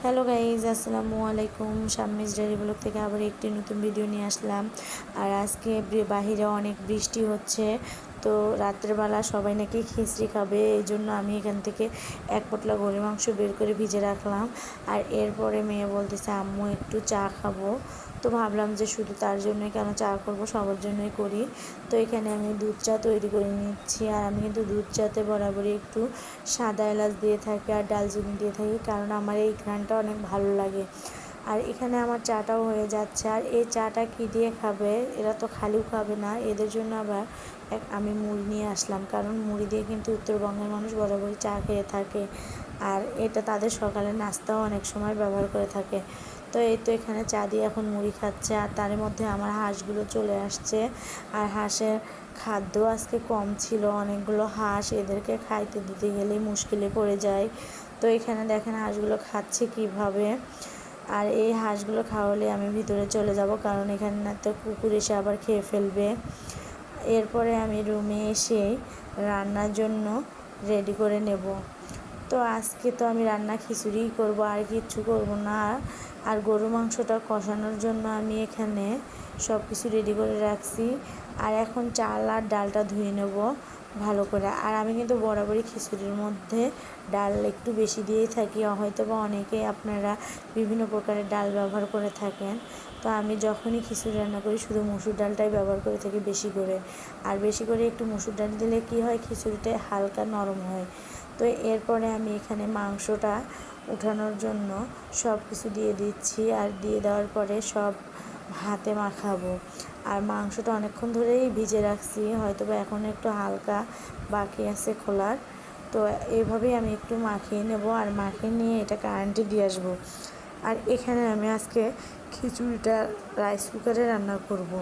Hello guys, আসসালামু আলাইকুম। শাম্মিস daily blog থেকে আবার একটি নতুন ভিডিও নিয়ে আসলাম। আর আজকে বাহিরে অনেক বৃষ্টি হচ্ছে, তো রাত্রেবেলা সবাই নাকি খিচড়ি খাবে। এই জন্য আমি এখান থেকে এক পটলা গরুর মাংস বের করে ভিজে রাখলাম। আর এরপরে মেয়ে বলতেছে আম্মু একটু চা খাবো, তো ভাবলাম যে শুধু তার জন্যই কেন চা করব, সবার জন্যই করি। তো এখানে আমি দুধ চা তৈরি করে নিচ্ছি। আর আমি কিন্তু দুধ চাতে বরাবরই একটু সাদা এলাচ দিয়ে থাকি আর ডালচিনি দিয়ে থাকি, কারণ আমার এই ঘ্রাণটা অনেক ভালো লাগে। আর এখানে আমার চাটাও হয়ে যাচ্ছে। আর এই চাটা কী দিয়ে খাবে, এরা তো খালিও খাবে না, এদের জন্য আবার আমি মুড়ি নিয়ে আসলাম, কারণ মুড়ি দিয়ে কিন্তু উত্তরবঙ্গের মানুষ বরাবরই চা খেয়ে থাকে। আর এটা তাদের সকালের নাস্তাও অনেক সময় ব্যবহার করে থাকে। তো এই তো এখানে চা দিয়ে এখন মুড়ি খাচ্ছে। আর তার মধ্যে আমার হাঁসগুলো চলে আসছে। আর হাঁসের খাদ্য আজকে কম ছিল, অনেকগুলো হাঁস, এদেরকে খাইতে দিতে গেলেই মুশকিলে পড়ে যায়। তো এখানে দেখেন হাঁসগুলো খাচ্ছে কিভাবে। আর এই হাঁসগুলো খাওয়ালে আমি ভিতরে চলে যাব, কারণ এখানে না তো কুকুর এসে আবার খেয়ে ফেলবে। এরপরে আমি রুমে এসে রান্নার জন্য রেডি করে নেব। তো আজকে তো আমি রান্না খিচুড়িই করব, আর কিচ্ছু করব না। আর গরু মাংসটা কষানোর জন্য আমি এখানে সব কিছু রেডি করে রাখছি। আর এখন চাল আর ডালটা ধুয়ে নেব ভালো করে। আর আমি কিন্তু বরাবরই খিচুড়ির মধ্যে ডাল একটু বেশি দিয়েই থাকি, হয়তো বা অনেকেই আপনারা বিভিন্ন প্রকারের ডাল ব্যবহার করে থাকেন। তো আমি যখনই খিচুড়ি রান্না করি শুধু মসুর ডালটাই ব্যবহার করে থাকি বেশি করে। আর বেশি করে একটু মসুর ডাল দিলে কী হয়, খিচুড়িটা হালকা নরম হয়। তো এরপরে আমি এখানে মাংসটা উঠানোর জন্য সব কিছু দিয়ে দিচ্ছি। আর দিয়ে দেওয়ার পরে সব হাতে মাখাবো। আর মাংসটা অনেকক্ষণ ধরেই ভিজে রাখছি, হয়তো বা এখন একটু হালকা বাকি আছে খোলার। তো এইভাবেই আমি একটু মাখিয়ে নেব। আর মাখিয়ে নিয়ে এটা কারেন্টে দিয়ে আসবো। আর এখানে আমি আজকে খিচুড়িটা রাইস কুকারে রান্না করব।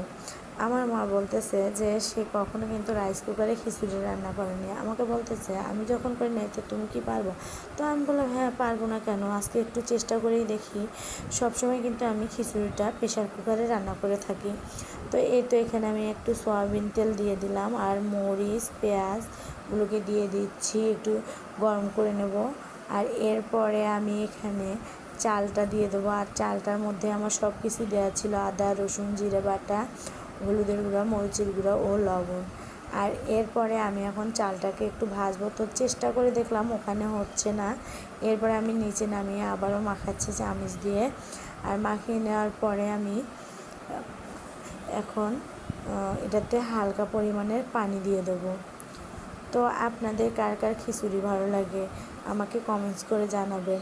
আমার মা বলতেছে যে সে কখনো কিন্তু রাইস কুকারে খিচুড়ি রান্না করেনি। আমাকে বলতেছে আমি যখন করি নাই তো তুমি কি পারবো? তো আমি বললাম হ্যাঁ, পারবো না কেন, আজকে একটু চেষ্টা করেই দেখি। সবসময় কিন্তু আমি খিচুড়িটা প্রেশার কুকারে রান্না করে থাকি। তো এই তো এখানে আমি একটু সয়াবিন তেল দিয়ে দিলাম, আর মরিচ পেঁয়াজগুলোকে দিয়ে দিচ্ছি, একটু গরম করে নেব। আর এরপরে আমি এখানে চালটা দিয়ে দেবো। আর চালটার মধ্যে আমার সব কিছু দেওয়া ছিল, আদা রসুন জিরে বাটা, হলুদের গুঁড়া মরিচের গুঁড়া ও লবণ। আর এরপরে আমি এখন চালটাকে একটু ভাজবো। তো চেষ্টা করে দেখলাম, ওখানে হচ্ছে না। এরপরে আমি নিচে নামিয়ে আবারও মাখাচ্ছি চামচ দিয়ে। আর মাখিয়ে নেওয়ার পরে আমি এখন এটাতে হালকা পরিমাণের পানি দিয়ে দেবো। তো আপনাদের কার কার খিচুড়ি ভালো লাগে আমাকে কমেন্টস করে জানাবেন।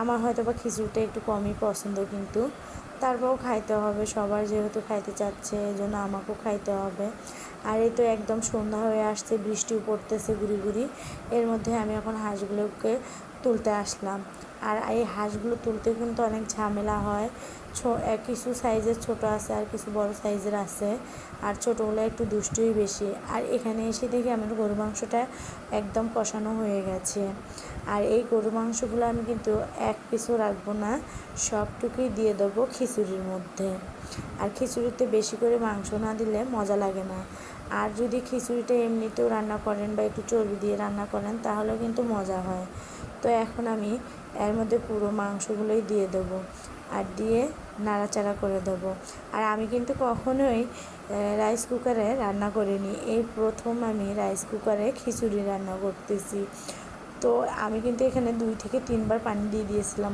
আমার হয়তো বা খিচুড়িটা একটু কমই পছন্দ, কিন্তু তারপরেও খাইতে হবে, সবার যেহেতু খাইতে চাচ্ছে এই জন্য আমাকেও খাইতে হবে। আর এই তো একদম সন্ধ্যা হয়ে আসছে, বৃষ্টিও পড়তেছে গুড়ি গুড়ি। এর মধ্যে আমি এখন হাঁসগুলোকে তুলতে আসলাম। আর এই হাঁসগুলো তুলতে কিন্তু অনেক ঝামেলা হয়। কিছু সাইজের ছোট আছে আর কিছু বড় সাইজের আছে। আর ছোটোগুলো একটু দুষ্টুই বেশি। আর এখানে এসে দেখি আমার গরু মাংসটা একদম কষানো হয়ে গেছে। আর এই গরু মাংসগুলো আমি কিন্তু এক পিসও রাখবো না, সবটুকুই দিয়ে দেবো খিচুড়ির মধ্যে। আর খিচুড়িতে বেশি করে মাংস না দিলে মজা লাগে না। আর যদি খিচুড়িটা এমনিতেও রান্না করেন বা একটু চর্বি দিয়ে রান্না করেন তাহলেও কিন্তু মজা হয়। তো এখন আমি এর মধ্যে পুরো মাংসগুলোই দিয়ে দেবো, আর দিয়ে নাড়াচাড়া করে দেবো। আর আমি কিন্তু কখনোই রাইস কুকারে রান্না করিনি, এই প্রথম আমি রাইস কুকারে খিচুড়ি রান্না করতেছি। তো আমি কিন্তু এখানে 2 থেকে 3 বার পানি দিয়ে দিয়েছিলাম।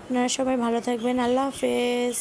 আপনারা সবাই ভালো থাকবেন, আল্লাহ হাফেজ।